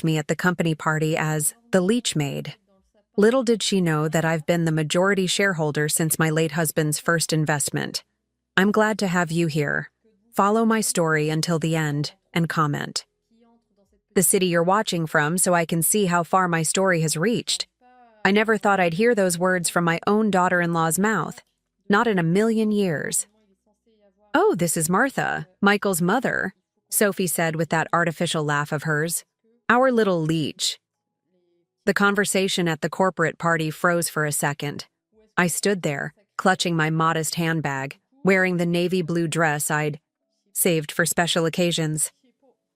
introduced me at the company party as the leech maid. Little did she know that I've been the majority shareholder since my late husband's first investment. I'm glad to have you here. Follow my story until the end and comment the city you're watching from so I can see how far my story has reached. I never thought I'd hear those words from my own daughter-in-law's mouth. Not in a million years. Oh, this is Martha, Michael's mother, Sophie said with that artificial laugh of hers. Our little leech. The conversation at the corporate party froze for a second. I stood there, clutching my modest handbag, wearing the navy blue dress I'd saved for special occasions.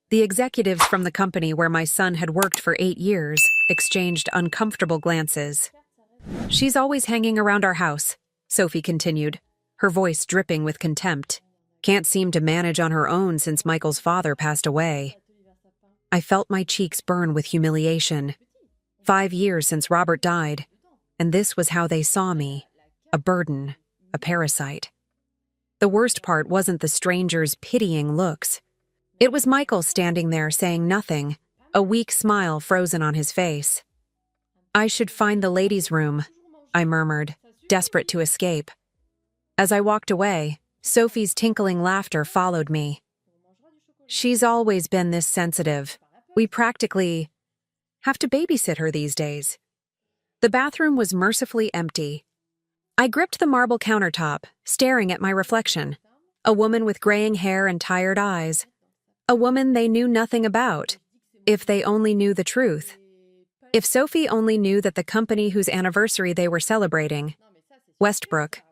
The executives from the company where my son had worked for 8 years exchanged uncomfortable glances. She's always hanging around our house, Sophie continued, her voice dripping with contempt. Can't seem to manage on her own since Michael's father passed away. I felt my cheeks burn with humiliation. 5 years since Robert died, and this was how they saw me. A burden, a parasite. The worst part wasn't the stranger's pitying looks. It was Michael standing there saying nothing, a weak smile frozen on his face. I should find the ladies' room, I murmured, desperate to escape. As I walked away, Sophie's tinkling laughter followed me. She's always been this sensitive. We practically have to babysit her these days. The bathroom was mercifully empty. I gripped the marble countertop, staring at my reflection. A woman with graying hair and tired eyes. A woman they knew nothing about. If they only knew the truth. If Sophie only knew that the company whose anniversary they were celebrating, Westbrook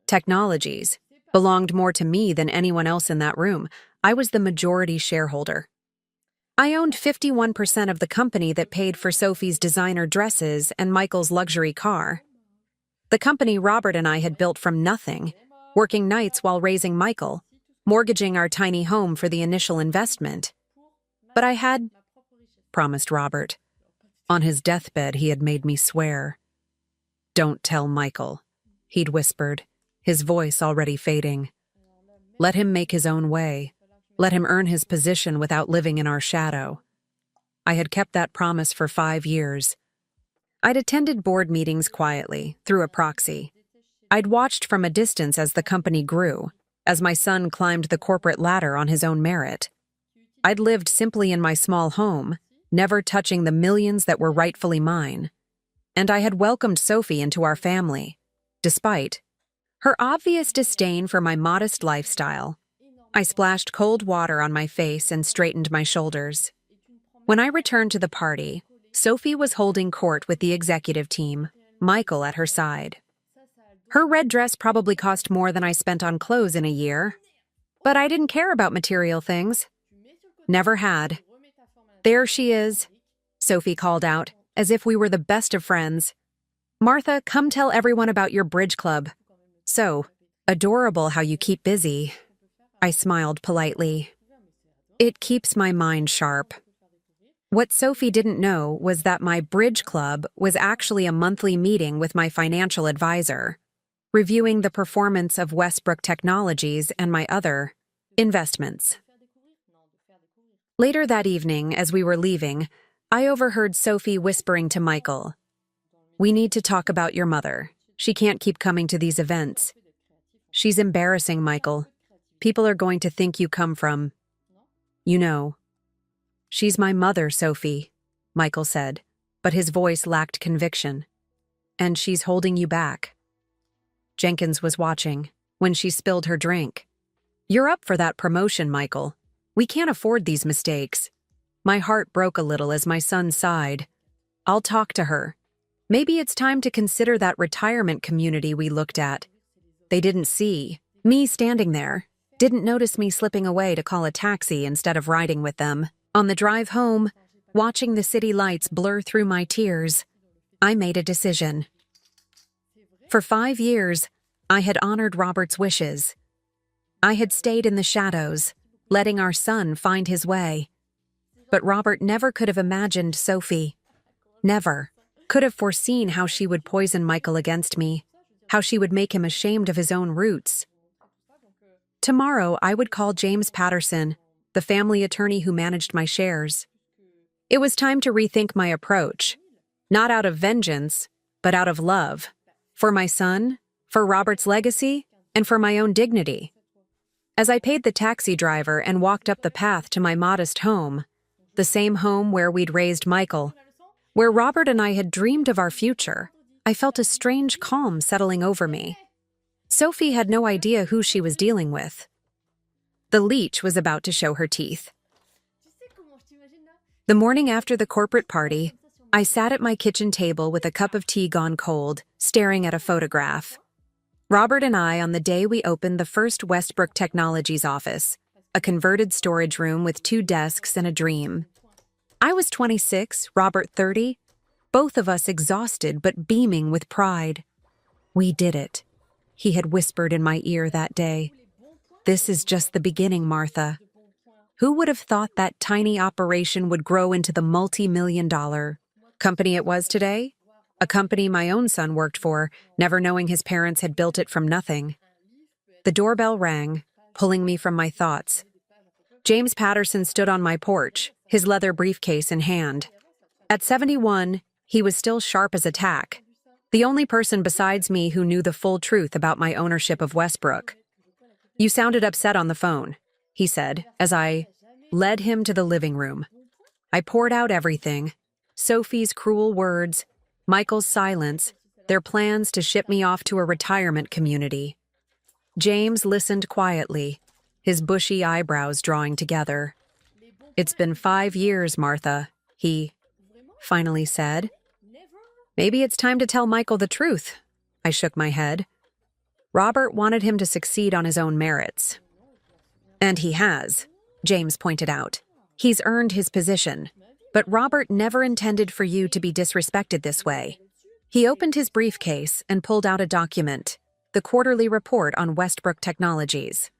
Technologies, belonged more to me than anyone else in that room. I was the majority shareholder. I owned 51% of the company that paid for Sophie's designer dresses and Michael's luxury car. The company Robert and I had built from nothing, working nights while raising Michael, mortgaging our tiny home for the initial investment. But I had promised Robert. On his deathbed, he had made me swear. Don't tell Michael, he'd whispered, his voice already fading. Let him make his own way. Let him earn his position without living in our shadow. I had kept that promise for 5 years. I'd attended board meetings quietly, through a proxy. I'd watched from a distance as the company grew, as my son climbed the corporate ladder on his own merit. I'd lived simply in my small home, never touching the millions that were rightfully mine. And I had welcomed Sophie into our family, despite her obvious disdain for my modest lifestyle. I splashed cold water on my face and straightened my shoulders. When I returned to the party, Sophie was holding court with the executive team, Michael at her side. Her red dress probably cost more than I spent on clothes in a year. But I didn't care about material things. Never had. There she is, Sophie called out, as if we were the best of friends. Martha, come tell everyone about your bridge club. So, adorable how you keep busy. I smiled politely. It keeps my mind sharp. What Sophie didn't know was that my bridge club was actually a monthly meeting with my financial advisor, reviewing the performance of Westbrook Technologies and my other investments. Later that evening, as we were leaving, I overheard Sophie whispering to Michael, "We need to talk about your mother. She can't keep coming to these events. She's embarrassing, Michael. People are going to think you come from, you know." "She's my mother, Sophie," Michael said, but his voice lacked conviction. "And she's holding you back." Jenkins was watching when she spilled her drink. "You're up for that promotion, Michael. We can't afford these mistakes." My heart broke a little as my son sighed. "I'll talk to her. Maybe it's time to consider that retirement community we looked at." They didn't see me standing there, didn't notice me slipping away to call a taxi instead of riding with them. On the drive home, watching the city lights blur through my tears, I made a decision. For 5 years, I had honored Robert's wishes. I had stayed in the shadows, letting our son find his way. But Robert never could have imagined Sophie. Never. Could have foreseen how she would poison Michael against me, how she would make him ashamed of his own roots. Tomorrow, I would call James Patterson, the family attorney who managed my shares. It was time to rethink my approach, not out of vengeance, but out of love, for my son, for Robert's legacy, and for my own dignity. As I paid the taxi driver and walked up the path to my modest home, the same home where we'd raised Michael, where Robert and I had dreamed of our future, I felt a strange calm settling over me. Sophie had no idea who she was dealing with. The leech was about to show her teeth. The morning after the corporate party, I sat at my kitchen table with a cup of tea gone cold, staring at a photograph. Robert and I on the day we opened the first Westbrook Technologies office, a converted storage room with 2 desks and a dream. I was 26, Robert 30, both of us exhausted but beaming with pride. We did it, he had whispered in my ear that day. This is just the beginning, Martha. Who would have thought that tiny operation would grow into the multi-million-dollar company it was today? A company my own son worked for, never knowing his parents had built it from nothing. The doorbell rang, pulling me from my thoughts. James Patterson stood on my porch, his leather briefcase in hand. At 71, he was still sharp as a tack, the only person besides me who knew the full truth about my ownership of Westbrook. "You sounded upset on the phone," he said, as I led him to the living room. I poured out everything: Sophie's cruel words, Michael's silence, their plans to ship me off to a retirement community. James listened quietly, his bushy eyebrows drawing together. "It's been 5 years, Martha," he finally said. "Maybe it's time to tell Michael the truth." I shook my head. Robert wanted him to succeed on his own merits. "And he has," James pointed out. "He's earned his position. But Robert never intended for you to be disrespected this way." He opened his briefcase and pulled out a document, the quarterly report on Westbrook Technologies.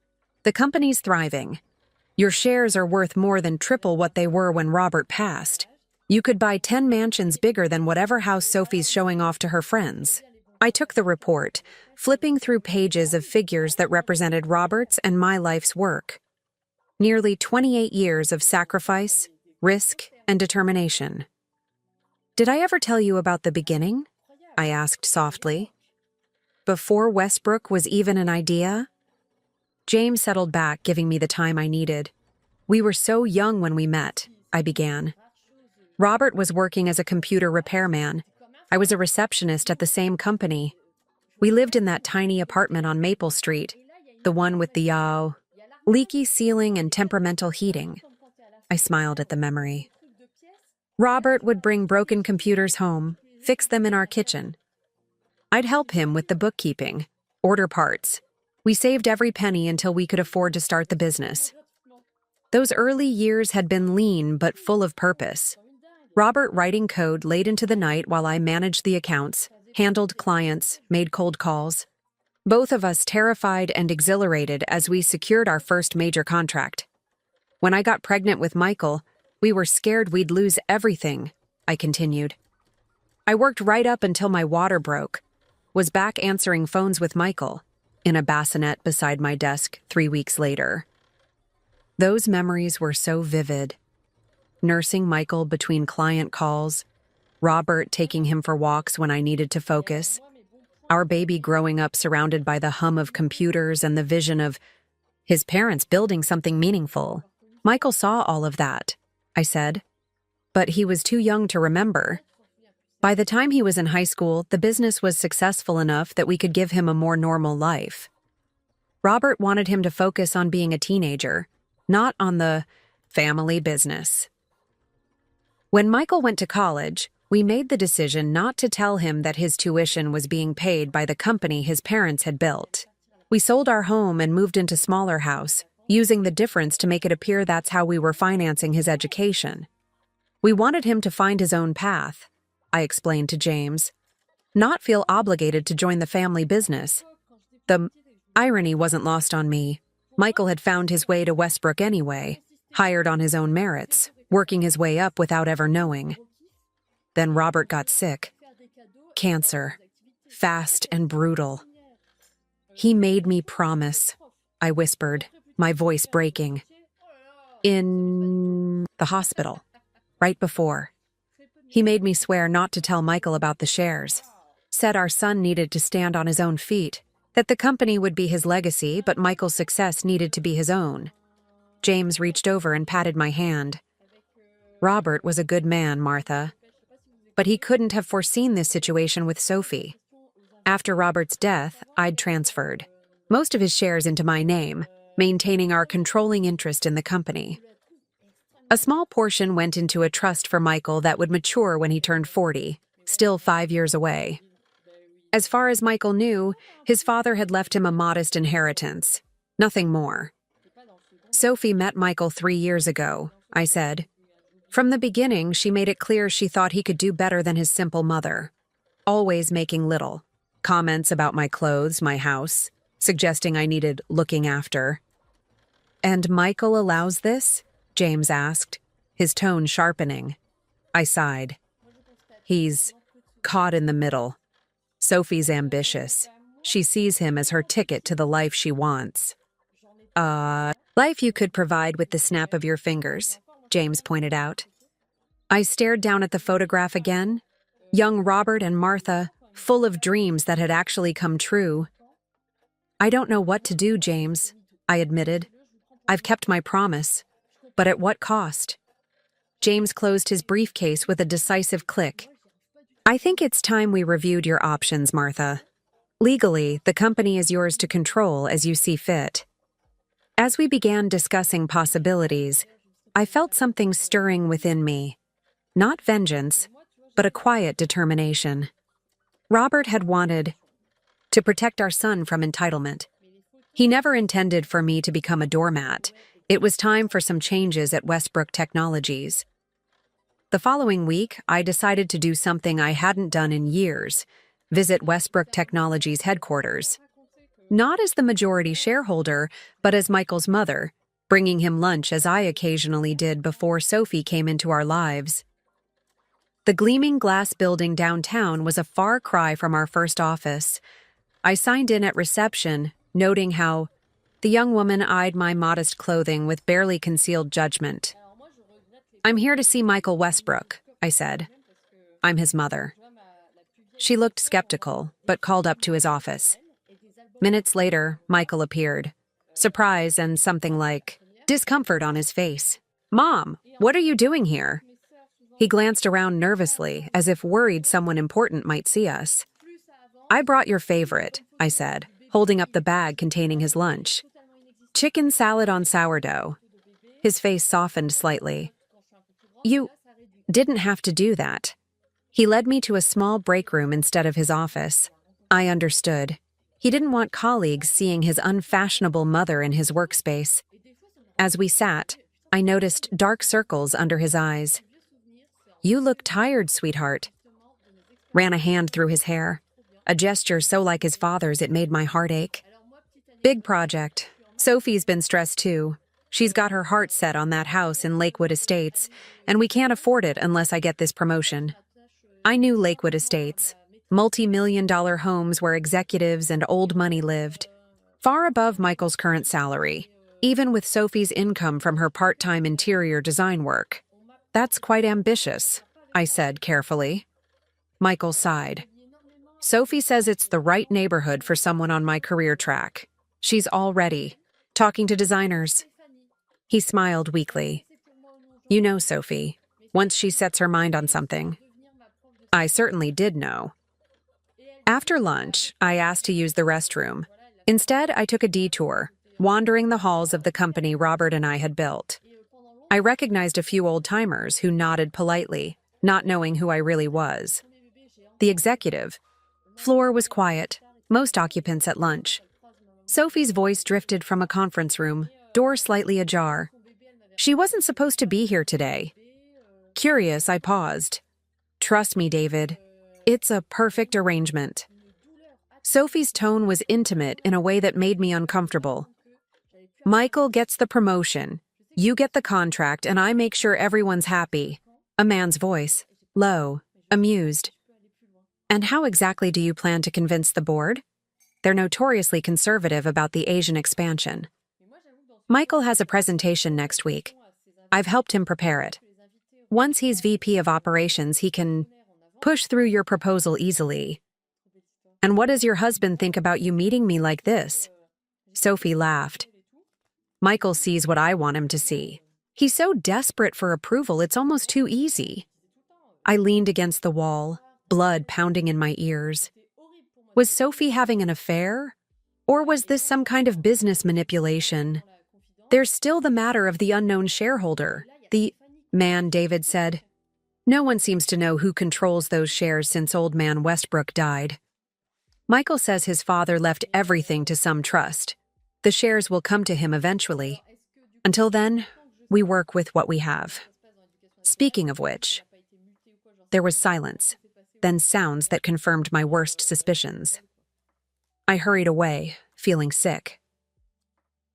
"The company's thriving. Your shares are worth more than triple what they were when Robert passed. You could buy 10 mansions bigger than whatever house Sophie's showing off to her friends." I took the report, flipping through pages of figures that represented Robert's and my life's work. Nearly 28 years of sacrifice, risk, and determination. "Did I ever tell you about the beginning?" I asked softly. "Before Westbrook was even an idea?" James settled back, giving me the time I needed. "We were so young when we met," I began. "Robert was working as a computer repairman. I was a receptionist at the same company. We lived in that tiny apartment on Maple Street, the one with the leaky ceiling and temperamental heating." I smiled at the memory. "Robert would bring broken computers home, fix them in our kitchen. I'd help him with the bookkeeping, order parts. We saved every penny until we could afford to start the business. Those early years had been lean but full of purpose. Robert writing code late into the night while I managed the accounts, handled clients, made cold calls. Both of us terrified and exhilarated as we secured our first major contract. When I got pregnant with Michael, we were scared we'd lose everything," I continued. "I worked right up until my water broke, was back answering phones with Michael, in a bassinet beside my desk 3 weeks later." Those memories were so vivid. Nursing Michael between client calls, Robert taking him for walks when I needed to focus, our baby growing up surrounded by the hum of computers and the vision of his parents building something meaningful. "Michael saw all of that," I said, "but he was too young to remember. By the time he was in high school, the business was successful enough that we could give him a more normal life. Robert wanted him to focus on being a teenager, not on the family business." When Michael went to college, we made the decision not to tell him that his tuition was being paid by the company his parents had built. We sold our home and moved into a smaller house, using the difference to make it appear that's how we were financing his education. We wanted him to find his own path, I explained to James, not feel obligated to join the family business. The irony wasn't lost on me. Michael had found his way to Westbrook anyway, hired on his own merits, working his way up without ever knowing. Then Robert got sick. Cancer. Fast and brutal. "He made me promise," I whispered, my voice breaking. "In the hospital." right before. He made me swear not to tell Michael about the shares. Said our son needed to stand on his own feet, that the company would be his legacy, but Michael's success needed to be his own. James reached over and patted my hand. Robert was a good man, Martha. But he couldn't have foreseen this situation with Sophie. After Robert's death, I'd transferred most of his shares into my name, maintaining our controlling interest in the company. A small portion went into a trust for Michael that would mature when he turned 40, still 5 years away. As far as Michael knew, his father had left him a modest inheritance, nothing more. Sophie met Michael 3 years ago, I said. From the beginning, she made it clear she thought he could do better than his simple mother, always making little comments about my clothes, my house, suggesting I needed looking after. "And Michael allows this?" James asked, his tone sharpening. I sighed. He's caught in the middle. Sophie's ambitious. She sees him as her ticket to the life she wants. Life you could provide with the snap of your fingers, James pointed out. I stared down at the photograph again. Young Robert and Martha, full of dreams that had actually come true. "I don't know what to do, James," I admitted. "I've kept my promise. But at what cost?" James closed his briefcase with a decisive click. "I think it's time we reviewed your options, Martha. Legally, the company is yours to control as you see fit." As we began discussing possibilities, I felt something stirring within me. Not vengeance, but a quiet determination. Robert had wanted to protect our son from entitlement. He never intended for me to become a doormat. It was time for some changes at Westbrook Technologies. The following week, I decided to do something I hadn't done in years, visit Westbrook Technologies headquarters. Not as the majority shareholder, but as Michael's mother, bringing him lunch as I occasionally did before Sophie came into our lives. The gleaming glass building downtown was a far cry from our first office. I signed in at reception, noting how the young woman eyed my modest clothing with barely concealed judgment. "I'm here to see Michael Westbrook," I said. "I'm his mother." She looked skeptical, but called up to his office. Minutes later, Michael appeared, surprise and something like discomfort on his face. "Mom, what are you doing here?" He glanced around nervously, as if worried someone important might see us. "I brought your favorite," I said, holding up the bag containing his lunch. "Chicken salad on sourdough." His face softened slightly. "You didn't have to do that." He led me to a small break room instead of his office. I understood. He didn't want colleagues seeing his unfashionable mother in his workspace. As we sat, I noticed dark circles under his eyes. "You look tired, sweetheart." Ran a hand through his hair, a gesture so like his father's it made my heart ache. "Big project. Sophie's been stressed too. She's got her heart set on that house in Lakewood Estates, and we can't afford it unless I get this promotion." I knew Lakewood Estates, multi-million-dollar homes where executives and old money lived, far above Michael's current salary, even with Sophie's income from her part-time interior design work. "That's quite ambitious," I said carefully. Michael sighed. "Sophie says it's the right neighborhood for someone on my career track. She's already talking to designers." He smiled weakly. "You know, Sophie, once she sets her mind on something." I certainly did know. After lunch, I asked to use the restroom. Instead, I took a detour, wandering the halls of the company Robert and I had built. I recognized a few old-timers who nodded politely, not knowing who I really was. The executive floor was quiet, most occupants at lunch. Sophie's voice drifted from a conference room, door slightly ajar. She wasn't supposed to be here today. Curious, I paused. "Trust me, David. It's a perfect arrangement." Sophie's tone was intimate in a way that made me uncomfortable. "Michael gets the promotion. You get the contract, and I make sure everyone's happy." A man's voice, low, amused. "And how exactly do you plan to convince the board? They're notoriously conservative about the Asian expansion." "Michael has a presentation next week. I've helped him prepare it." Once he's VP of operations, he can push through your proposal easily. And what does your husband think about you meeting me like this? Sophie laughed. Michael sees what I want him to see. He's so desperate for approval, it's almost too easy. I leaned against the wall, blood pounding in my ears. Was Sophie having an affair? Or was this some kind of business manipulation? There's still the matter of the unknown shareholder. The man, David said. No one seems to know who controls those shares since old man Westbrook died. Michael says his father left everything to some trust. The shares will come to him eventually. Until then, we work with what we have. Speaking of which, there was silence, then sounds that confirmed my worst suspicions. I hurried away, feeling sick.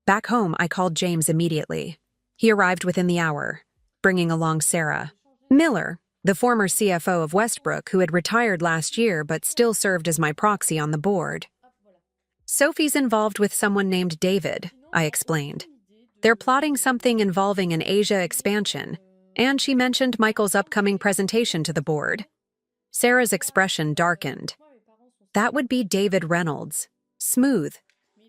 Back home, I called James immediately. He arrived within the hour, bringing along Sarah Miller, the former CFO of Westbrook, who had retired last year but still served as my proxy on the board. Sophie's involved with someone named David, I explained. They're plotting something involving an Asia expansion, and she mentioned Michael's upcoming presentation to the board. Sarah's expression darkened. That would be David Reynolds. Smooth.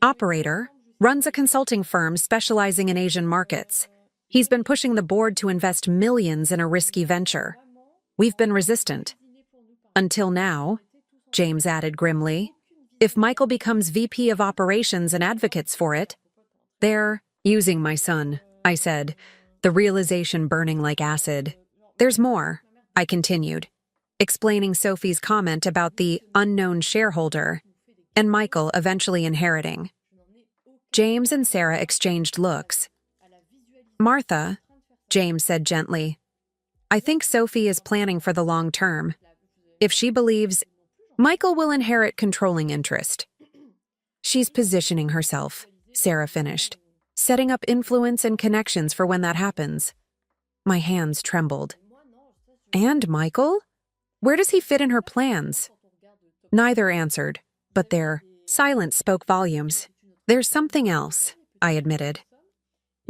Operator. Runs a consulting firm specializing in Asian markets. He's been pushing the board to invest millions in a risky venture. We've been resistant. Until now, James added grimly. If Michael becomes VP of operations and advocates for it, they're using my son, I said, the realization burning like acid. There's more, I continued, explaining Sophie's comment about the unknown shareholder and Michael eventually inheriting. James and Sarah exchanged looks. Martha, James said gently, I think Sophie is planning for the long term. If she believes Michael will inherit controlling interest. She's positioning herself, Sarah finished, setting up influence and connections for when that happens. My hands trembled. And Michael? Where does he fit in her plans? Neither answered, but their silence spoke volumes. There's something else, I admitted.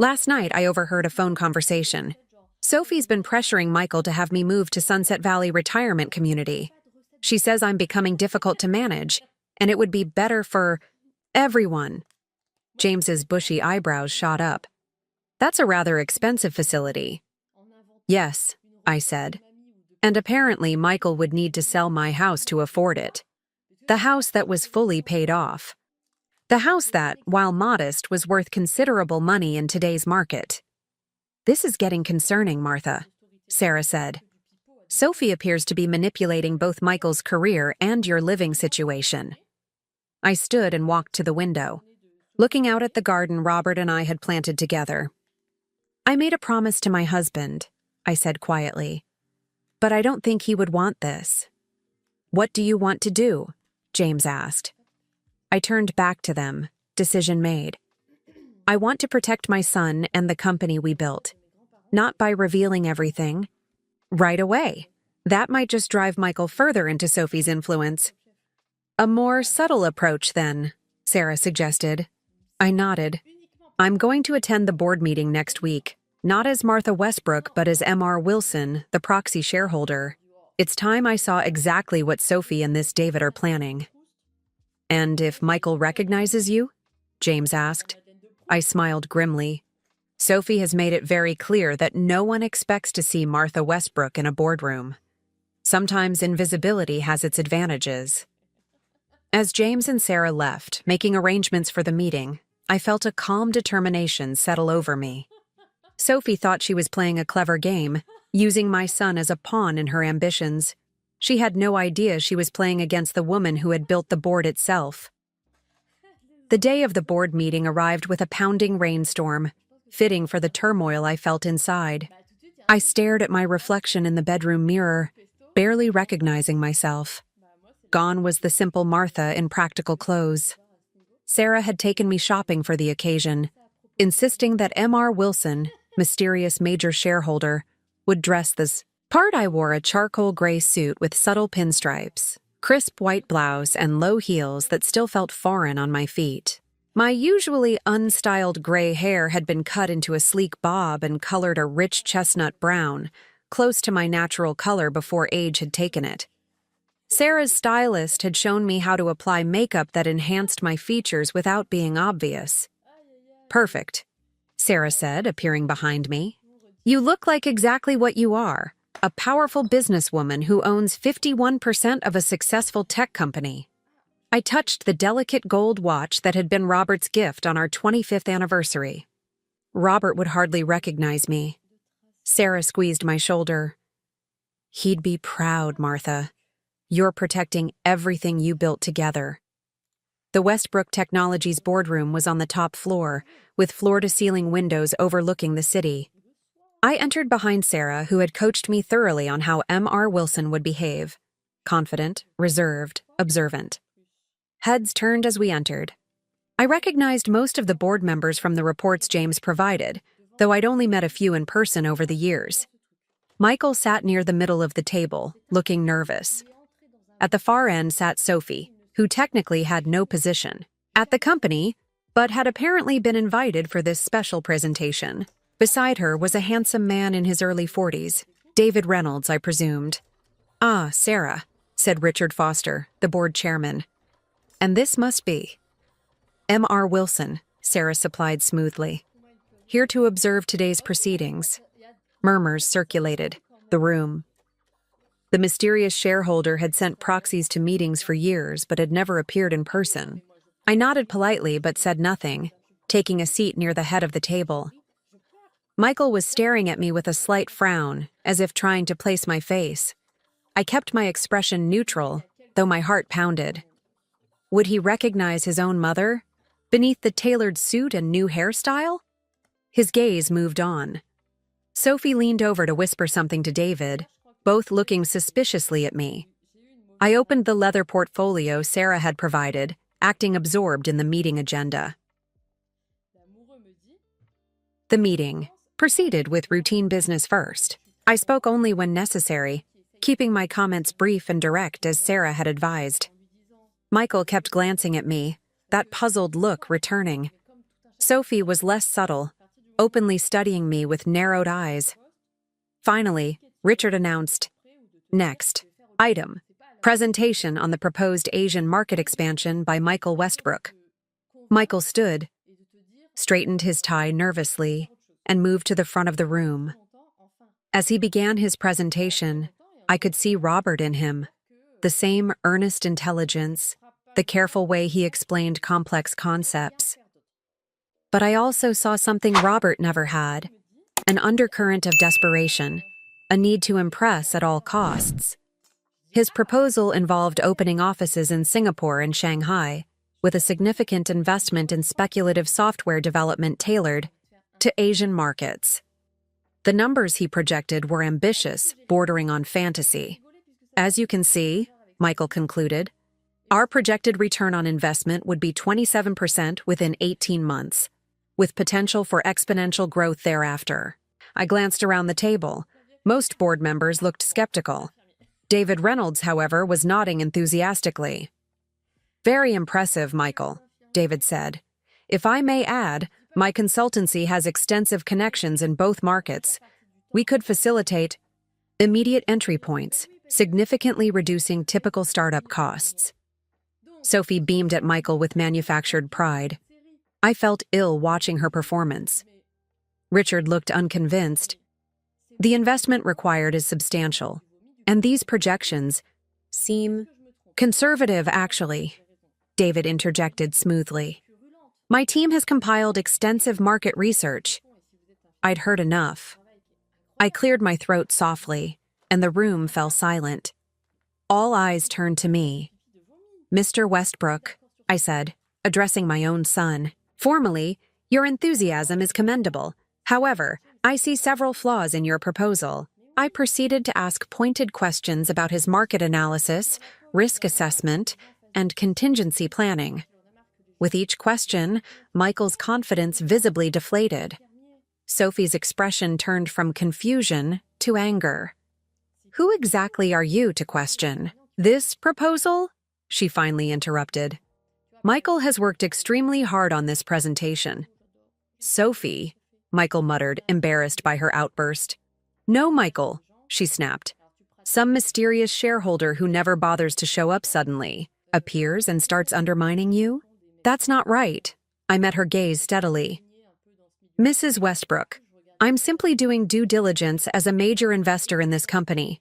Last night, I overheard a phone conversation. Sophie's been pressuring Michael to have me move to Sunset Valley Retirement Community. She says I'm becoming difficult to manage, and it would be better for everyone. James's bushy eyebrows shot up. That's a rather expensive facility. Yes, I said. And apparently Michael would need to sell my house to afford it. The house that was fully paid off. The house that, while modest, was worth considerable money in today's market. This is getting concerning, Martha, Sarah said. Sophie appears to be manipulating both Michael's career and your living situation. I stood and walked to the window, looking out at the garden Robert and I had planted together. I made a promise to my husband, I said quietly, but I don't think he would want this. What do you want to do? James asked. I turned back to them, decision made. I want to protect my son and the company we built, not by revealing everything. Right away. That might just drive Michael further into Sophie's influence. A more subtle approach, then, Sarah suggested. I nodded. I'm going to attend the board meeting next week, not as Martha Westbrook, but as M.R. Wilson, the proxy shareholder. It's time I saw exactly what Sophie and this David are planning. And if Michael recognizes you? James asked. I smiled grimly. Sophie has made it very clear that no one expects to see Martha Westbrook in a boardroom. Sometimes invisibility has its advantages. As James and Sarah left, making arrangements for the meeting, I felt a calm determination settle over me. Sophie thought she was playing a clever game, using my son as a pawn in her ambitions. She had no idea she was playing against the woman who had built the board itself. The day of the board meeting arrived with a pounding rainstorm, fitting for the turmoil I felt inside. I stared at my reflection in the bedroom mirror, barely recognizing myself. Gone was the simple Martha in practical clothes. Sarah had taken me shopping for the occasion, insisting that M.R. Wilson, mysterious major shareholder, would dress this part. I wore a charcoal gray suit with subtle pinstripes, crisp white blouse, and low heels that still felt foreign on my feet. My usually unstyled gray hair had been cut into a sleek bob and colored a rich chestnut brown, close to my natural color before age had taken it. Sarah's stylist had shown me how to apply makeup that enhanced my features without being obvious. "Perfect," Sarah said, appearing behind me. "You look like exactly what you are, a powerful businesswoman who owns 51% of a successful tech company." I touched the delicate gold watch that had been Robert's gift on our 25th anniversary. Robert would hardly recognize me. Sarah squeezed my shoulder. "He'd be proud, Martha. You're protecting everything you built together." The Westbrook Technologies boardroom was on the top floor, with floor-to-ceiling windows overlooking the city. I entered behind Sarah, who had coached me thoroughly on how M.R. Wilson would behave. Confident, reserved, observant. Heads turned as we entered. I recognized most of the board members from the reports James provided, though I'd only met a few in person over the years. Michael sat near the middle of the table, looking nervous. At the far end sat Sophie, who technically had no position at the company, but had apparently been invited for this special presentation. Beside her was a handsome man in his early 40s, David Reynolds, I presumed. "Ah, Sarah," said Richard Foster, the board chairman. "And this must be M.R. Wilson," Sarah supplied smoothly. "Here to observe today's proceedings." Murmurs circulated the room. The mysterious shareholder had sent proxies to meetings for years but had never appeared in person. I nodded politely but said nothing, taking a seat near the head of the table. Michael was staring at me with a slight frown, as if trying to place my face. I kept my expression neutral, though my heart pounded. Would he recognize his own mother, beneath the tailored suit and new hairstyle? His gaze moved on. Sophie leaned over to whisper something to David, both looking suspiciously at me. I opened the leather portfolio Sarah had provided, acting absorbed in the meeting agenda. The meeting proceeded with routine business first. I spoke only when necessary, keeping my comments brief and direct as Sarah had advised. Michael kept glancing at me, that puzzled look returning. Sophie was less subtle, openly studying me with narrowed eyes. Finally, Richard announced, "Next item, presentation on the proposed Asian market expansion by Michael Westbrook." Michael stood, straightened his tie nervously, and moved to the front of the room. As he began his presentation, I could see Robert in him, the same earnest intelligence, the careful way he explained complex concepts. But I also saw something Robert never had, an undercurrent of desperation, a need to impress at all costs. His proposal involved opening offices in Singapore and Shanghai, with a significant investment in speculative software development tailored to Asian markets. The numbers he projected were ambitious, bordering on fantasy. "As you can see," Michael concluded, "our projected return on investment would be 27% within 18 months, with potential for exponential growth thereafter." I glanced around the table. Most board members looked skeptical. David Reynolds, however, was nodding enthusiastically. "Very impressive, Michael," David said. "If I may add, my consultancy has extensive connections in both markets. We could facilitate immediate entry points, significantly reducing typical startup costs." Sophie beamed at Michael with manufactured pride. I felt ill watching her performance. Richard looked unconvinced. "The investment required is substantial, and these projections seem conservative, actually," David interjected smoothly. "My team has compiled extensive market research." I'd heard enough. I cleared my throat softly, and the room fell silent. All eyes turned to me. "Mr. Westbrook," I said, addressing my own son, "formally, your enthusiasm is commendable. However, I see several flaws in your proposal." I proceeded to ask pointed questions about his market analysis, risk assessment, and contingency planning. With each question, Michael's confidence visibly deflated. Sophie's expression turned from confusion to anger. "Who exactly are you to question this proposal?" she finally interrupted. "Michael has worked extremely hard on this presentation." "Sophie," Michael muttered, embarrassed by her outburst. "No, Michael," she snapped. Some mysterious shareholder who never bothers to show up suddenly appears and starts undermining you? That's not right. I met her gaze steadily. Mrs. Westbrook, I'm simply doing due diligence as a major investor in this company.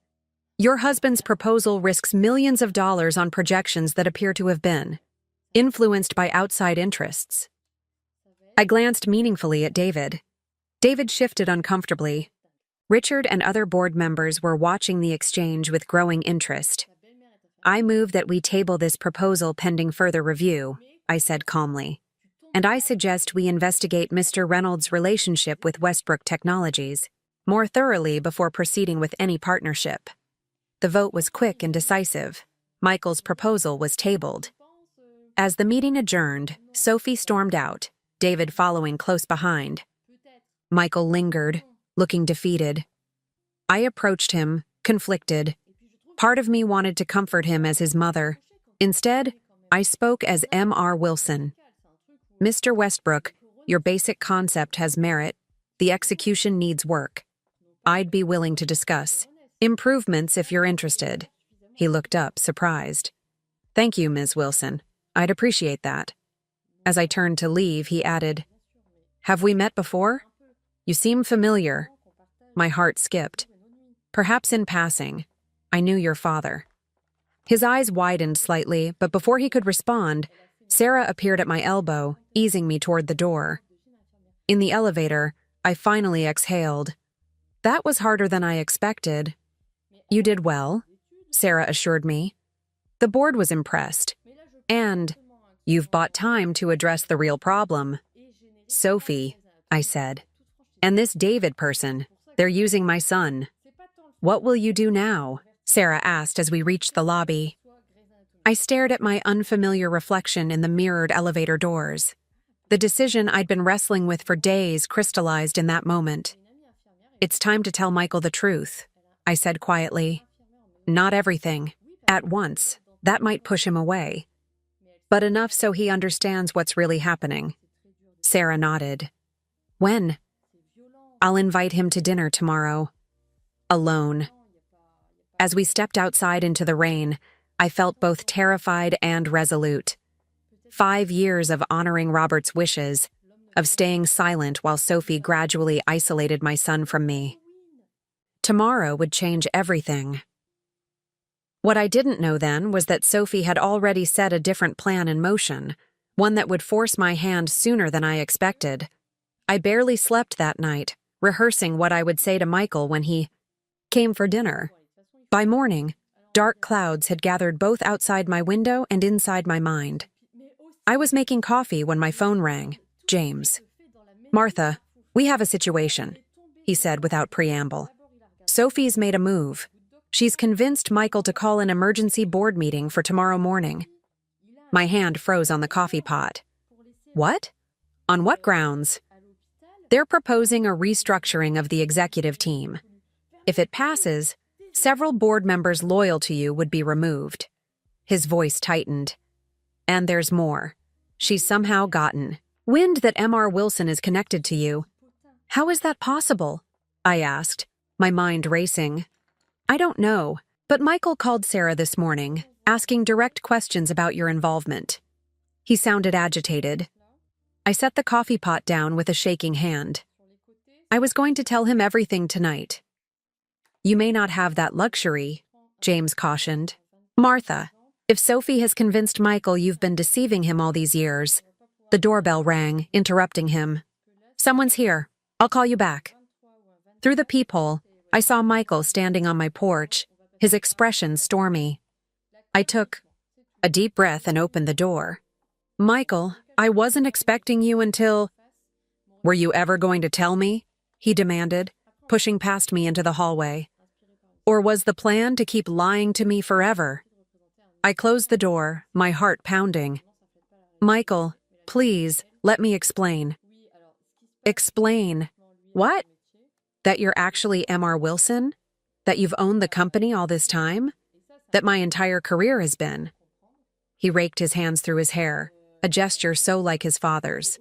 Your husband's proposal risks millions of dollars on projections that appear to have been influenced by outside interests. I glanced meaningfully at David. David shifted uncomfortably. Richard and other board members were watching the exchange with growing interest. I move that we table this proposal pending further review, I said calmly. And I suggest we investigate Mr. Reynolds' relationship with Westbrook Technologies more thoroughly before proceeding with any partnership. The vote was quick and decisive. Michael's proposal was tabled. As the meeting adjourned, Sophie stormed out, David following close behind. Michael lingered, looking defeated. I approached him, conflicted. Part of me wanted to comfort him as his mother. Instead, I spoke as M.R. Wilson. Mr. Westbrook, your basic concept has merit. The execution needs work. I'd be willing to discuss improvements if you're interested. He looked up, surprised. Thank you, Ms. Wilson. I'd appreciate that. As I turned to leave, he added, Have we met before? You seem familiar. My heart skipped. Perhaps in passing. I knew your father. His eyes widened slightly, but before he could respond, Sarah appeared at my elbow, easing me toward the door. In the elevator, I finally exhaled. That was harder than I expected. You did well, Sarah assured me. The board was impressed. And you've bought time to address the real problem. Sophie, I said. And this David person, they're using my son. What will you do now? Sarah asked as we reached the lobby. I stared at my unfamiliar reflection in the mirrored elevator doors. The decision I'd been wrestling with for days crystallized in that moment. It's time to tell Michael the truth, I said quietly. Not everything. At once. That might push him away. But enough so he understands what's really happening. Sarah nodded. When? I'll invite him to dinner tomorrow. Alone. As we stepped outside into the rain, I felt both terrified and resolute. 5 years of honoring Robert's wishes, of staying silent while Sophie gradually isolated my son from me. Tomorrow would change everything. What I didn't know then was that Sophie had already set a different plan in motion, one that would force my hand sooner than I expected. I barely slept that night, rehearsing what I would say to Michael when he came for dinner. By morning, dark clouds had gathered both outside my window and inside my mind. I was making coffee when my phone rang. James. Martha, we have a situation, he said without preamble. Sophie's made a move. She's convinced Michael to call an emergency board meeting for tomorrow morning. My hand froze on the coffee pot. What? On what grounds? They're proposing a restructuring of the executive team. If it passes, several board members loyal to you would be removed. His voice tightened. And there's more. She's somehow gotten wind that M.R. Wilson is connected to you. How is that possible? I asked, my mind racing. I don't know, but Michael called Sarah this morning, asking direct questions about your involvement. He sounded agitated. I set the coffee pot down with a shaking hand. I was going to tell him everything tonight. You may not have that luxury, James cautioned. Martha, if Sophie has convinced Michael you've been deceiving him all these years. The doorbell rang, interrupting him. Someone's here. I'll call you back. Through the peephole, I saw Michael standing on my porch, his expression stormy. I took a deep breath and opened the door. Michael, I wasn't expecting you until... Were you ever going to tell me? He demanded, pushing past me into the hallway. Or was the plan to keep lying to me forever? I closed the door, my heart pounding. Michael, please, let me explain. Explain? What? That you're actually M.R. Wilson? That you've owned the company all this time? That my entire career has been? He raked his hands through his hair, a gesture so like his father's.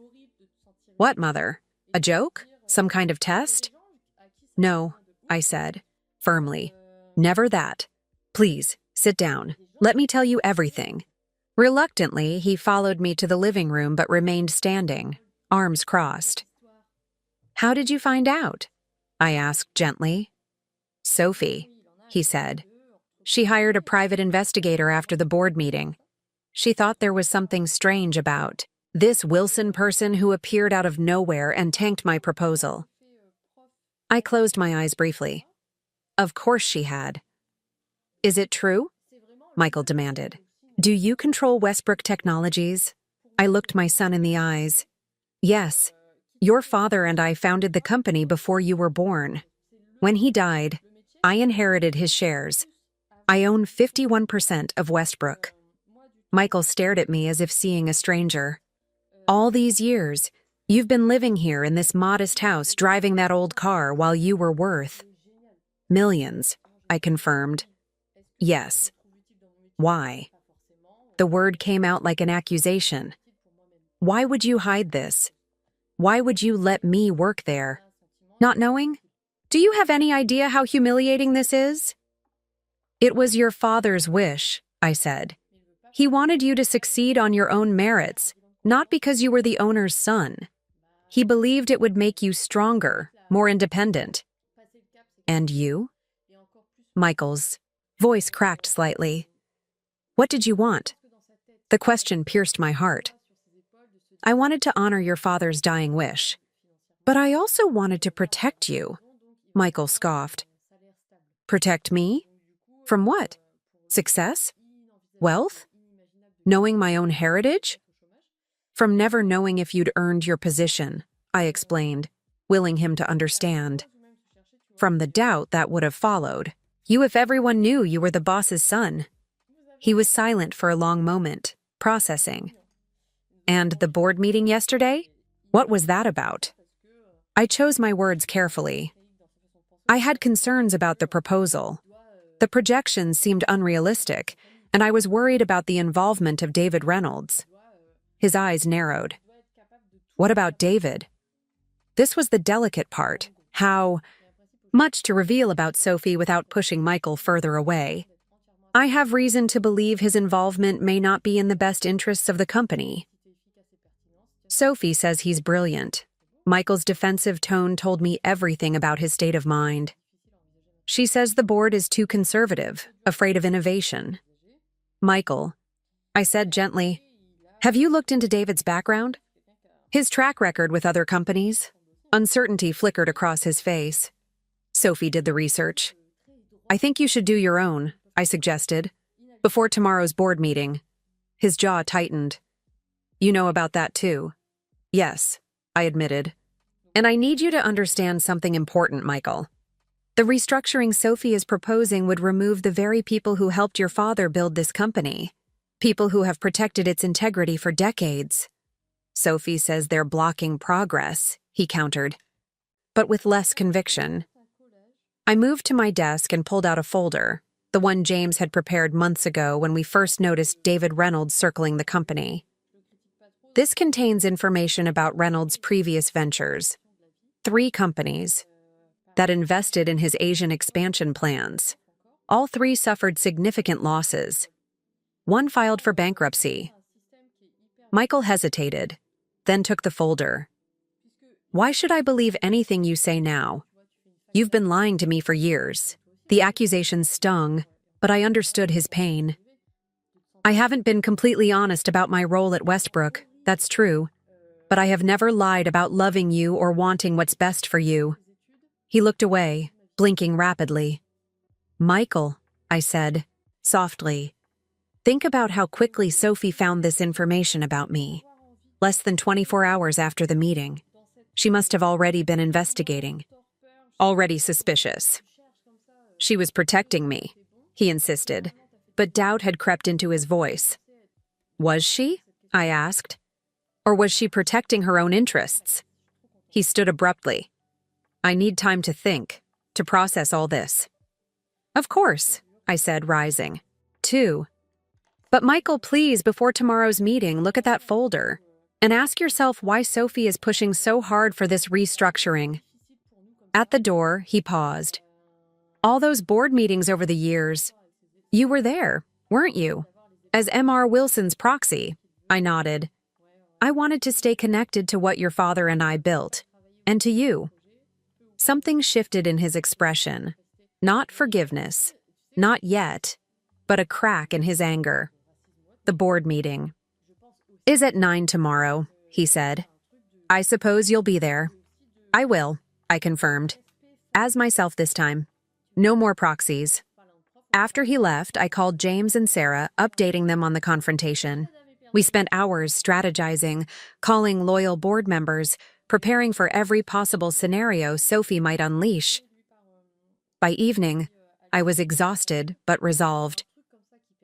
What, Mother? A joke? Some kind of test? No, I said. firmly. Never that. Please, sit down. Let me tell you everything. Reluctantly, he followed me to the living room but remained standing, arms crossed. How did you find out? I asked gently. Sophie, he said. She hired a private investigator after the board meeting. She thought there was something strange about this Wilson person who appeared out of nowhere and tanked my proposal. I closed my eyes briefly. Of course she had. Is it true? Michael demanded. Do you control Westbrook Technologies? I looked my son in the eyes. Yes. Your father and I founded the company before you were born. When he died, I inherited his shares. I own 51% of Westbrook. Michael stared at me as if seeing a stranger. All these years, you've been living here in this modest house driving that old car while you were worth millions, I confirmed. Yes. Why? The word came out like an accusation. Why would you hide this? Why would you let me work there? Not knowing? Do you have any idea how humiliating this is? It was your father's wish, I said. He wanted you to succeed on your own merits, not because you were the owner's son. He believed it would make you stronger, more independent. And you? Michael's voice cracked slightly. What did you want? The question pierced my heart. I wanted to honor your father's dying wish. But I also wanted to protect you, Michael scoffed. Protect me? From what? Success? Wealth? Knowing my own heritage? From never knowing if you'd earned your position, I explained, willing him to understand. From the doubt that would have followed. You if everyone knew you were the boss's son. He was silent for a long moment, processing. And the board meeting yesterday? What was that about? I chose my words carefully. I had concerns about the proposal. The projections seemed unrealistic, and I was worried about the involvement of David Reynolds. His eyes narrowed. What about David? This was the delicate part. How much to reveal about Sophie without pushing Michael further away. I have reason to believe his involvement may not be in the best interests of the company. Sophie says he's brilliant. Michael's defensive tone told me everything about his state of mind. She says the board is too conservative, afraid of innovation. Michael, I said gently, have you looked into David's background? His track record with other companies? Uncertainty flickered across his face. Sophie did the research. I think you should do your own, I suggested, before tomorrow's board meeting. His jaw tightened. You know about that too. Yes, I admitted. And I need you to understand something important, Michael. The restructuring Sophie is proposing would remove the very people who helped your father build this company. People who have protected its integrity for decades. Sophie says they're blocking progress, he countered, but with less conviction. I moved to my desk and pulled out a folder, the one James had prepared months ago when we first noticed David Reynolds circling the company. This contains information about Reynolds' previous ventures. 3 companies that invested in his Asian expansion plans. All 3 suffered significant losses. One filed for bankruptcy. Michael hesitated, then took the folder. Why should I believe anything you say now? You've been lying to me for years. The accusations stung, but I understood his pain. I haven't been completely honest about my role at Westbrook, that's true, but I have never lied about loving you or wanting what's best for you. He looked away, blinking rapidly. Michael, I said, softly, think about how quickly Sophie found this information about me. Less than 24 hours after the meeting. She must have already been investigating. Already suspicious. She was protecting me, he insisted, but doubt had crept into his voice. Was she? I asked. Or was she protecting her own interests? He stood abruptly. I need time to think, to process all this. Of course, I said, rising. 2. But Michael, please, before tomorrow's meeting, look at that folder and ask yourself why Sophie is pushing so hard for this restructuring. At the door, he paused. All those board meetings over the years. You were there, weren't you? As M.R. Wilson's proxy. I nodded. I wanted to stay connected to what your father and I built. And to you. Something shifted in his expression. Not forgiveness. Not yet. But a crack in his anger. The board meeting. Is at 9 tomorrow, he said. I suppose you'll be there. I will, I confirmed. As myself this time. No more proxies. After he left, I called James and Sarah, updating them on the confrontation. We spent hours strategizing, calling loyal board members, preparing for every possible scenario Sophie might unleash. By evening, I was exhausted but resolved.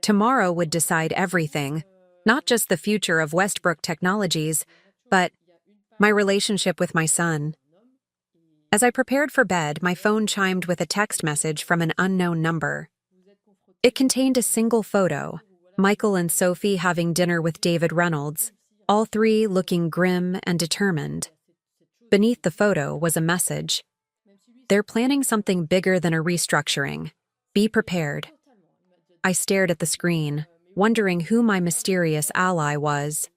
Tomorrow would decide everything, not just the future of Westbrook Technologies, but my relationship with my son. As I prepared for bed, my phone chimed with a text message from an unknown number. It contained a single photo, Michael and Sophie having dinner with David Reynolds, all three looking grim and determined. Beneath the photo was a message. They're planning something bigger than a restructuring. Be prepared. I stared at the screen, wondering who my mysterious ally was.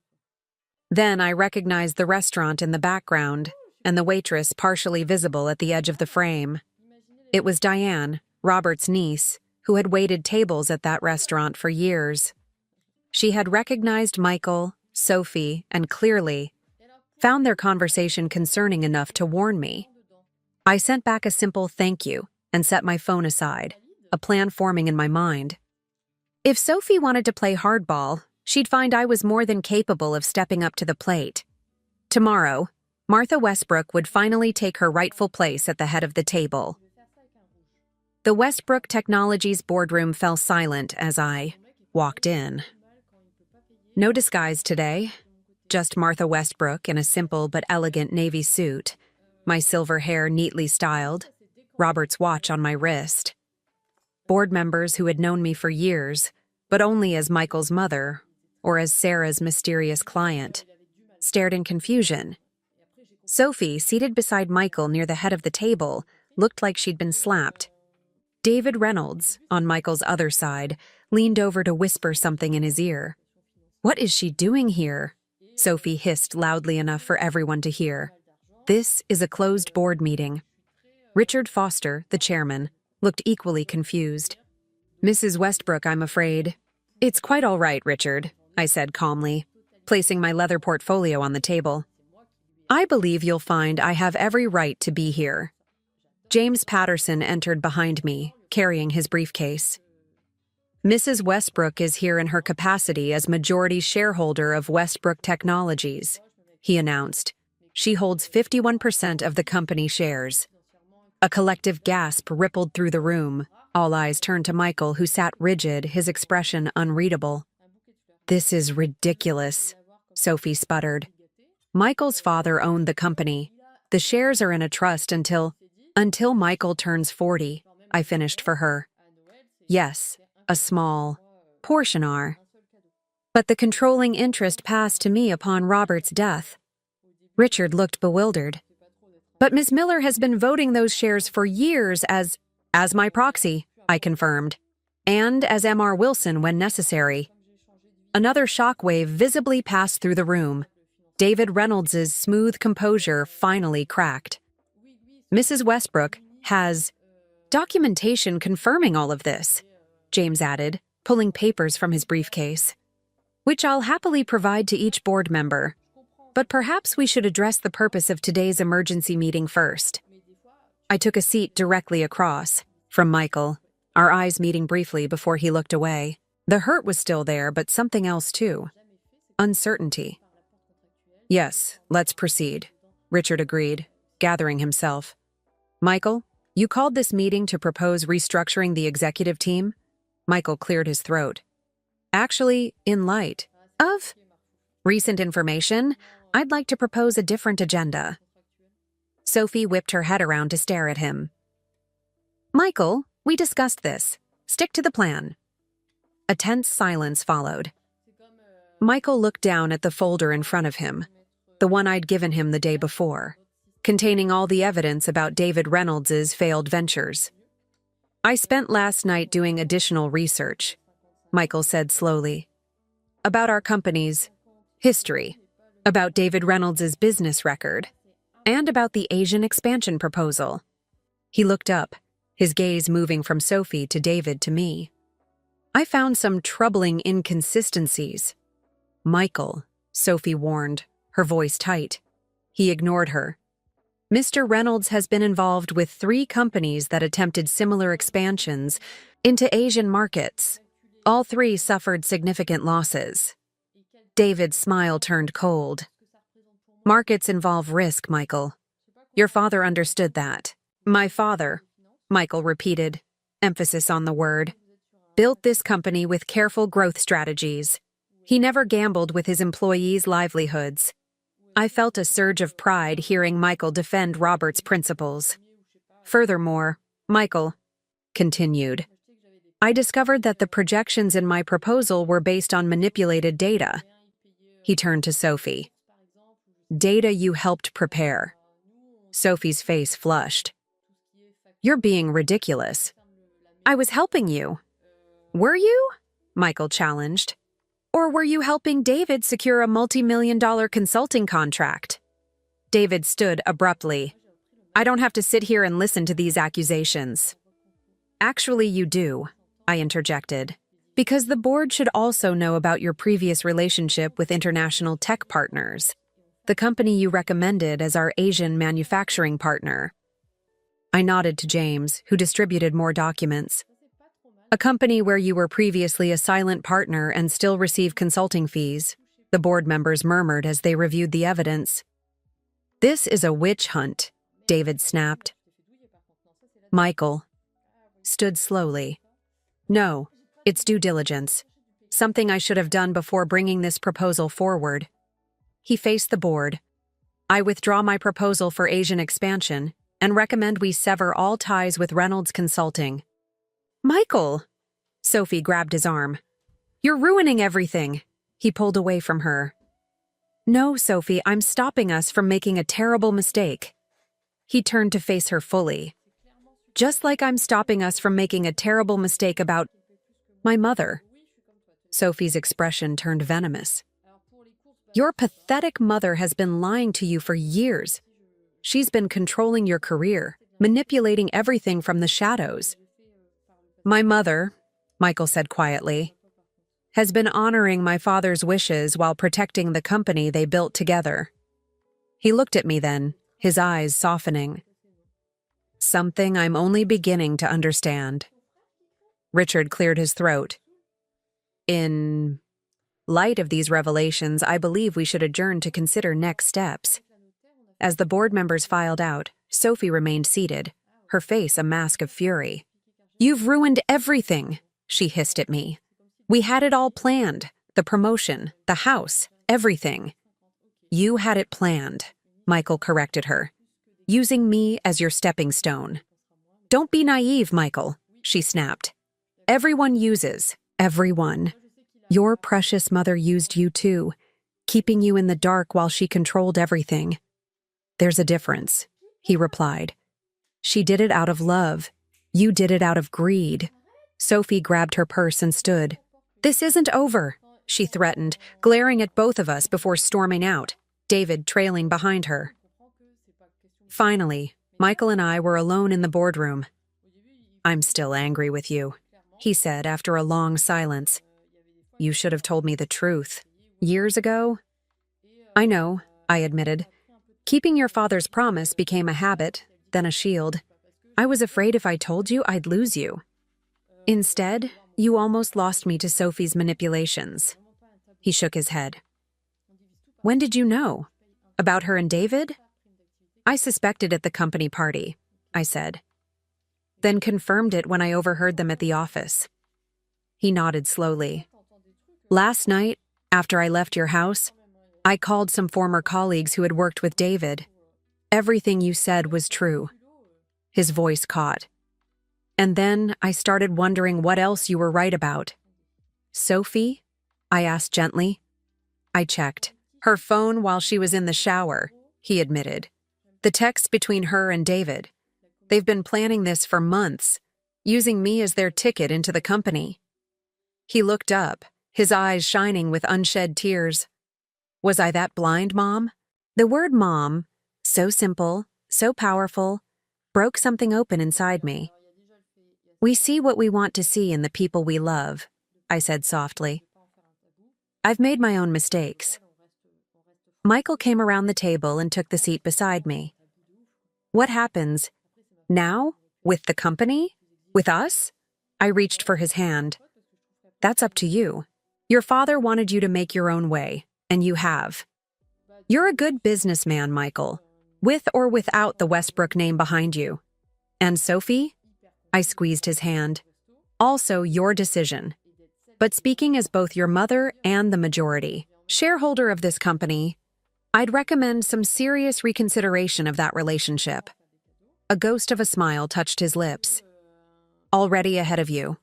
Then I recognized the restaurant in the background and the waitress partially visible at the edge of the frame. It was Diane, Robert's niece, who had waited tables at that restaurant for years. She had recognized Michael, Sophie, and clearly found their conversation concerning enough to warn me. I sent back a simple thank you and set my phone aside, a plan forming in my mind. If Sophie wanted to play hardball, she'd find I was more than capable of stepping up to the plate. Tomorrow, Martha Westbrook would finally take her rightful place at the head of the table. The Westbrook Technologies boardroom fell silent as I walked in. No disguise today, just Martha Westbrook in a simple but elegant navy suit, my silver hair neatly styled, Robert's watch on my wrist. Board members who had known me for years, but only as Michael's mother or as Sarah's mysterious client, stared in confusion. Sophie, seated beside Michael near the head of the table, looked like she'd been slapped. David Reynolds, on Michael's other side, leaned over to whisper something in his ear. What is she doing here? Sophie hissed loudly enough for everyone to hear. This is a closed board meeting. Richard Foster, the chairman, looked equally confused. Mrs. Westbrook, I'm afraid. It's quite all right, Richard, I said calmly, placing my leather portfolio on the table. I believe you'll find I have every right to be here. James Patterson entered behind me, carrying his briefcase. Mrs. Westbrook is here in her capacity as majority shareholder of Westbrook Technologies, he announced. She holds 51% of the company shares. A collective gasp rippled through the room. All eyes turned to Michael, who sat rigid, his expression unreadable. This is ridiculous, Sophie sputtered. Michael's father owned the company. The shares are in a trust until Michael turns 40, I finished for her. Yes, a small portion are. But the controlling interest passed to me upon Robert's death. Richard looked bewildered. But Miss Miller has been voting those shares for years as my proxy, I confirmed, and as M.R. Wilson when necessary. Another shockwave visibly passed through the room. David Reynolds's smooth composure finally cracked. Mrs. Westbrook has documentation confirming all of this, James added, pulling papers from his briefcase, which I'll happily provide to each board member. But perhaps we should address the purpose of today's emergency meeting first. I took a seat directly across from Michael, our eyes meeting briefly before he looked away. The hurt was still there, but something else too. Uncertainty. Yes, let's proceed, Richard agreed, gathering himself. Michael, you called this meeting to propose restructuring the executive team? Michael cleared his throat. Actually, in light of recent information, I'd like to propose a different agenda. Sophie whipped her head around to stare at him. Michael, we discussed this. Stick to the plan. A tense silence followed. Michael looked down at the folder in front of him, the one I'd given him the day before, containing all the evidence about David Reynolds's failed ventures. I spent last night doing additional research, Michael said slowly, about our company's history, about David Reynolds' business record, and about the Asian expansion proposal. He looked up, his gaze moving from Sophie to David to me. I found some troubling inconsistencies. Michael, Sophie warned, her voice tight. He ignored her. Mr. Reynolds has been involved with 3 companies that attempted similar expansions into Asian markets. All 3 suffered significant losses. David's smile turned cold. Markets involve risk, Michael. Your father understood that. My father, Michael repeated, emphasis on the word, built this company with careful growth strategies. He never gambled with his employees' livelihoods. I felt a surge of pride hearing Michael defend Robert's principles. Furthermore, Michael continued, I discovered that the projections in my proposal were based on manipulated data. He turned to Sophie. Data you helped prepare. Sophie's face flushed. You're being ridiculous. I was helping you. Were you? Michael challenged. Or were you helping David secure a multi-million-dollar consulting contract? David stood abruptly. I don't have to sit here and listen to these accusations. Actually, you do, I interjected, because the board should also know about your previous relationship with international tech partners, the company you recommended as our Asian manufacturing partner. I nodded to James, who distributed more documents. A company where you were previously a silent partner and still receive consulting fees, the board members murmured as they reviewed the evidence. This is a witch hunt, David snapped. Michael stood slowly. No, it's due diligence. Something I should have done before bringing this proposal forward. He faced the board. I withdraw my proposal for Asian expansion and recommend we sever all ties with Reynolds Consulting. Michael! Sophie grabbed his arm. You're ruining everything. He pulled away from her. No, Sophie, I'm stopping us from making a terrible mistake. He turned to face her fully. Just like I'm stopping us from making a terrible mistake about my mother. Sophie's expression turned venomous. Your pathetic mother has been lying to you for years. She's been controlling your career, manipulating everything from the shadows. My mother, Michael said quietly, has been honoring my father's wishes while protecting the company they built together. He looked at me then, his eyes softening. Something I'm only beginning to understand. Richard cleared his throat. In light of these revelations, I believe we should adjourn to consider next steps. As the board members filed out, Sophie remained seated, her face a mask of fury. You've ruined everything, she hissed at me. We had it all planned, the promotion, the house, everything. You had it planned, Michael corrected her, using me as your stepping stone. Don't be naive, Michael, she snapped. Everyone uses, everyone. Your precious mother used you too, keeping you in the dark while she controlled everything. There's a difference, he replied. She did it out of love. You did it out of greed. Sophie grabbed her purse and stood. This isn't over, she threatened, glaring at both of us before storming out, David trailing behind her. Finally, Michael and I were alone in the boardroom. I'm still angry with you, he said after a long silence. You should have told me the truth. Years ago? I know, I admitted. Keeping your father's promise became a habit, then a shield. I was afraid if I told you, I'd lose you. Instead, you almost lost me to Sophie's manipulations. He shook his head. When did you know? About her and David? I suspected at the company party, I said. Then confirmed it when I overheard them at the office. He nodded slowly. Last night, after I left your house, I called some former colleagues who had worked with David. Everything you said was true. His voice caught. And then I started wondering what else you were right about. Sophie? I asked gently. I checked. Her phone while she was in the shower, he admitted. The text between her and David. They've been planning this for months. using me as their ticket into the company. He looked up, his eyes shining with unshed tears. Was I that blind, Mom? The word mom, so simple, so powerful, broke something open inside me. We see what we want to see in the people we love, I said softly. I've made my own mistakes. Michael came around the table and took the seat beside me. What happens now? With the company? With us? I reached for his hand. That's up to you. Your father wanted you to make your own way, and you have. You're a good businessman, Michael, with or without the Westbrook name behind you. And Sophie? I squeezed his hand. Also your decision. But speaking as both your mother and the majority shareholder of this company, I'd recommend some serious reconsideration of that relationship. A ghost of a smile touched his lips. Already ahead of you.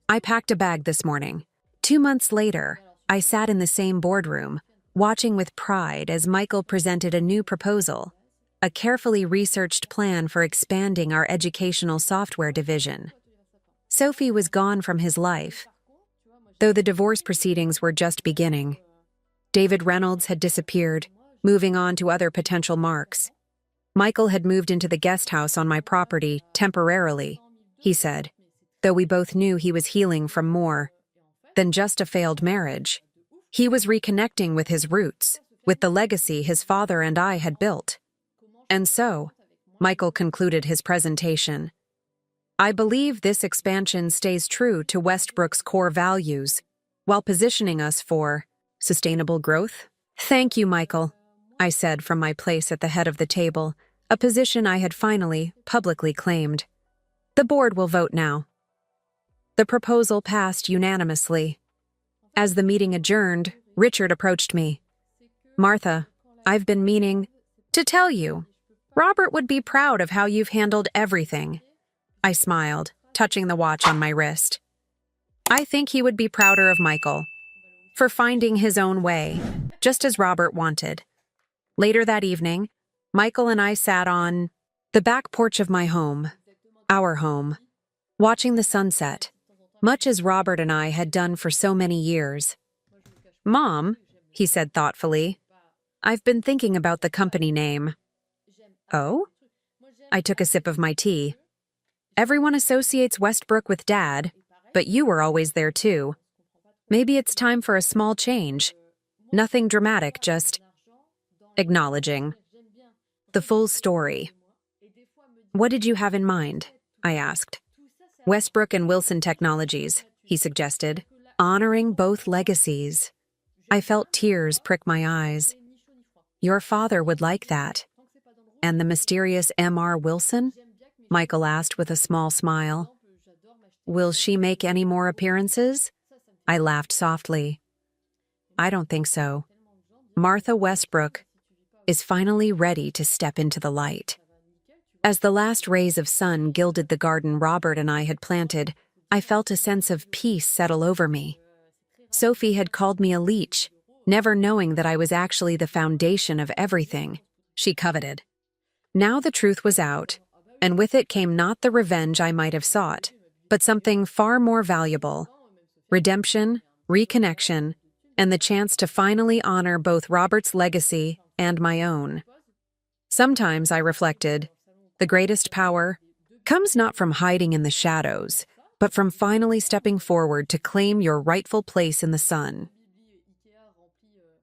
I packed a bag this morning. 2 months later, I sat in the same boardroom, watching with pride as Michael presented a new proposal, a carefully researched plan for expanding our educational software division. Sophie was gone from his life, though the divorce proceedings were just beginning. David Reynolds had disappeared, moving on to other potential marks. Michael had moved into the guest house on my property temporarily, he said, though we both knew he was healing from more than just a failed marriage. He was reconnecting with his roots, with the legacy his father and I had built. And so, Michael concluded his presentation. I believe this expansion stays true to Westbrook's core values, while positioning us for sustainable growth. Thank you, Michael, I said from my place at the head of the table, a position I had finally publicly claimed. The board will vote now. The proposal passed unanimously. As the meeting adjourned, Richard approached me. Martha, I've been meaning to tell you, Robert would be proud of how you've handled everything. I smiled, touching the watch on my wrist. I think he would be prouder of Michael for finding his own way, just as Robert wanted. Later that evening, Michael and I sat on the back porch of my home, our home, watching the sunset, much as Robert and I had done for so many years. Mom, he said thoughtfully, I've been thinking about the company name. Oh? I took a sip of my tea. Everyone associates Westbrook with Dad, but you were always there too. Maybe it's time for a small change. Nothing dramatic, just acknowledging the full story. What did you have in mind? I asked. Westbrook and Wilson Technologies, he suggested, honoring both legacies. I felt tears prick my eyes. Your father would like that. And the mysterious M.R. Wilson? Michael asked with a small smile. Will she make any more appearances? I laughed softly. I don't think so. Martha Westbrook is finally ready to step into the light. As the last rays of sun gilded the garden Robert and I had planted, I felt a sense of peace settle over me. Sophie had called me a leech, never knowing that I was actually the foundation of everything she coveted. Now the truth was out, and with it came not the revenge I might have sought, but something far more valuable: redemption, reconnection, and the chance to finally honor both Robert's legacy and my own. Sometimes, I reflected, the greatest power comes not from hiding in the shadows, but from finally stepping forward to claim your rightful place in the sun.